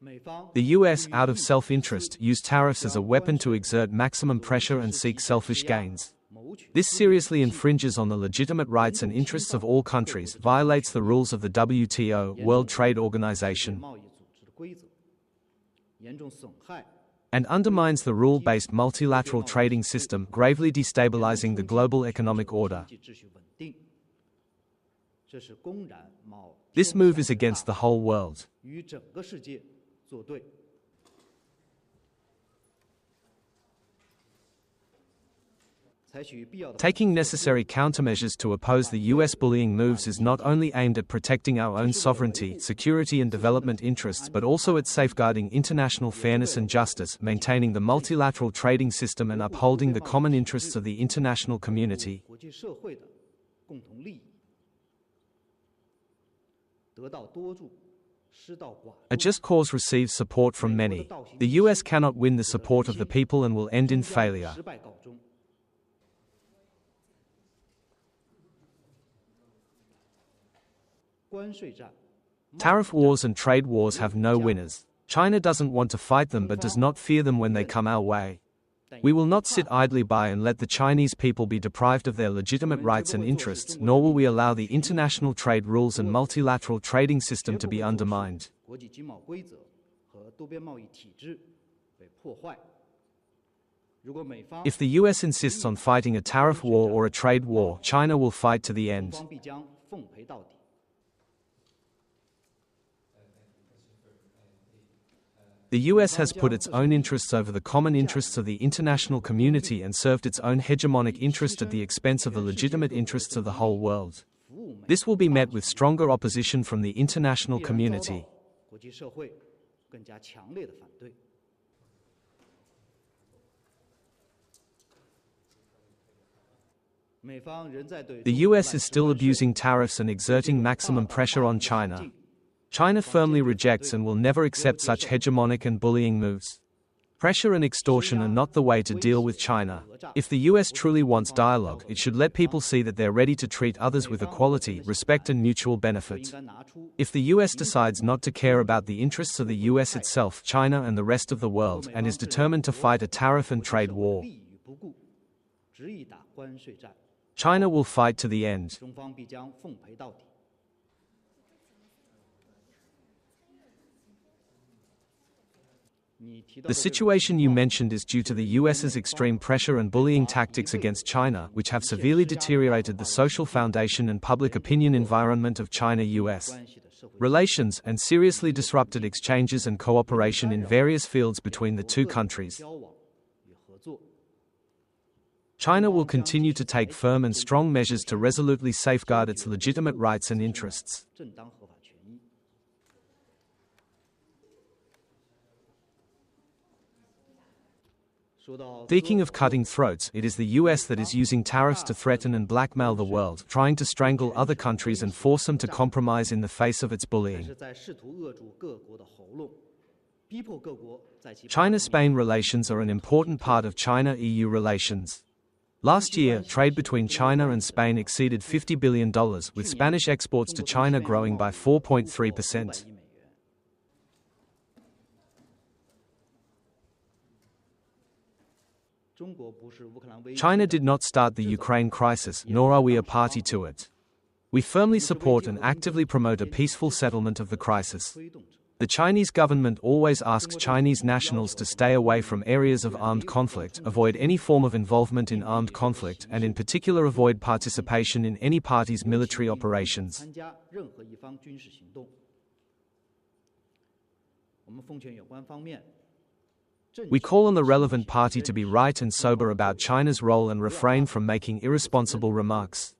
The US, out of self-interest, used tariffs as a weapon to exert maximum pressure and seek selfish gains. This seriously infringes on the legitimate rights and interests of all countries, violates the rules of the WTO, World Trade Organization, and undermines the rule-based multilateral trading system, gravely destabilizing the global economic order. This move is against the whole world. Taking necessary countermeasures to oppose the US bullying moves is not only aimed at protecting our own sovereignty, security and development interests but also at safeguarding international fairness and justice, maintaining the multilateral trading system and upholding the common interests of the international community. A just cause receives support from many. The US cannot win the support of the people and will end in failure. Tariff wars and trade wars have no winners. China doesn't want to fight them but does not fear them when they come our way. We will not sit idly by and let the Chinese people be deprived of their legitimate rights and interests, nor will we allow the international trade rules and multilateral trading system to be undermined. If the US insists on fighting a tariff war or a trade war, China will fight to the end. The US has put its own interests over the common interests of the international community and served its own hegemonic interest at the expense of the legitimate interests of the whole world. This will be met with stronger opposition from the international community. The US is still abusing tariffs and exerting maximum pressure on China. China firmly rejects and will never accept such hegemonic and bullying moves. Pressure and extortion are not the way to deal with China. If the US truly wants dialogue, it should let people see that they're ready to treat others with equality, respect and mutual benefit. If the US decides not to care about the interests of the US itself, China and the rest of the world, and is determined to fight a tariff and trade war, China will fight to the end. The situation you mentioned is due to the US's extreme pressure and bullying tactics against China, which have severely deteriorated the social foundation and public opinion environment of China-US relations and seriously disrupted exchanges and cooperation in various fields between the two countries. China will continue to take firm and strong measures to resolutely safeguard its legitimate rights and interests. Speaking of cutting throats, it is the US that is using tariffs to threaten and blackmail the world, trying to strangle other countries and force them to compromise in the face of its bullying. China-Spain relations are an important part of China-EU relations. Last year, trade between China and Spain exceeded $50 billion, with Spanish exports to China growing by 4.3%. China did not start the Ukraine crisis, nor are we a party to it. We firmly support and actively promote a peaceful settlement of the crisis. The Chinese government always asks Chinese nationals to stay away from areas of armed conflict, avoid any form of involvement in armed conflict, and in particular avoid participation in any party's military operations. We call on the relevant party to be right and sober about China's role and refrain from making irresponsible remarks.